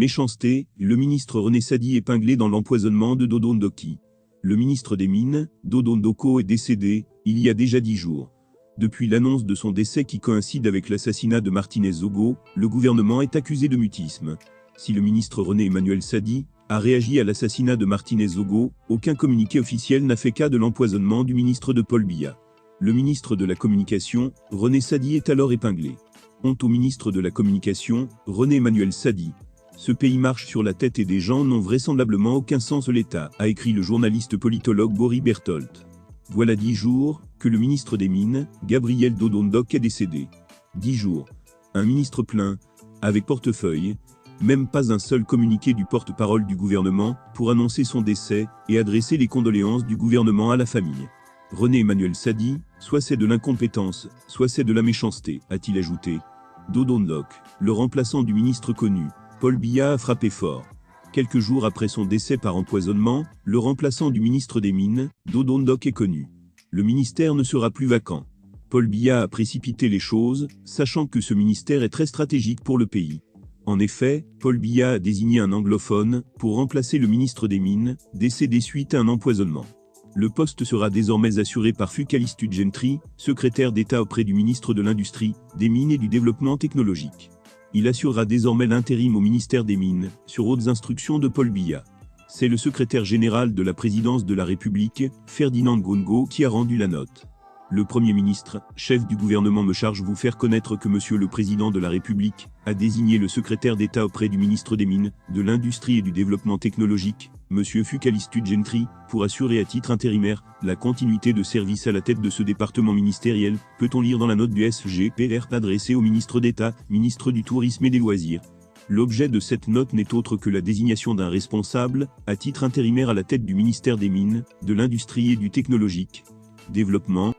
Méchanceté, le ministre René Sadi épinglé dans l'empoisonnement de Dodo Ndoki. Le ministre des Mines, Dodo Ndoko, est décédé, il y a déjà 10 jours. Depuis l'annonce de son décès qui coïncide avec l'assassinat de Martinez Zogo, le gouvernement est accusé de mutisme. Si le ministre René Emmanuel Sadi a réagi à l'assassinat de Martinez Zogo, aucun communiqué officiel n'a fait cas de l'empoisonnement du ministre de Paul Biya. Le ministre de la Communication, René Sadi, est alors épinglé. Honte au ministre de la Communication, René Emmanuel Sadi. Ce pays marche sur la tête et des gens n'ont vraisemblablement aucun sens de l'État, a écrit le journaliste politologue Boris Berthold. Voilà 10 jours que le ministre des Mines, Gabriel Dodo Ndok, est décédé. 10 jours. Un ministre plein, avec portefeuille, même pas un seul communiqué du porte-parole du gouvernement pour annoncer son décès et adresser les condoléances du gouvernement à la famille. René Emmanuel Sadi, soit c'est de l'incompétence, soit c'est de la méchanceté, a-t-il ajouté. Dodo Ndok, le remplaçant du ministre connu, Paul Biya, a frappé fort. Quelques jours après son décès par empoisonnement, le remplaçant du ministre des Mines, Dodo Ndok, est connu. Le ministère ne sera plus vacant. Paul Biya a précipité les choses, sachant que ce ministère est très stratégique pour le pays. En effet, Paul Biya a désigné un anglophone pour remplacer le ministre des Mines, décédé suite à un empoisonnement. Le poste sera désormais assuré par Fukalistu Gentry, secrétaire d'État auprès du ministre de l'Industrie, des Mines et du Développement technologique. Il assurera désormais l'intérim au ministère des Mines, sur hautes instructions de Paul Biya. C'est le secrétaire général de la présidence de la République, Ferdinand Gongo, qui a rendu la note. Le Premier ministre, chef du gouvernement, me charge vous faire connaître que Monsieur le Président de la République a désigné le secrétaire d'État auprès du ministre des Mines, de l'Industrie et du Développement technologique, Monsieur Fukalistu Gentry, pour assurer à titre intérimaire la continuité de service à la tête de ce département ministériel, peut-on lire dans la note du SGPR adressée au ministre d'État, ministre du Tourisme et des Loisirs. L'objet de cette note n'est autre que la désignation d'un responsable, à titre intérimaire à la tête du ministère des Mines, de l'Industrie et du Technologique. Développement.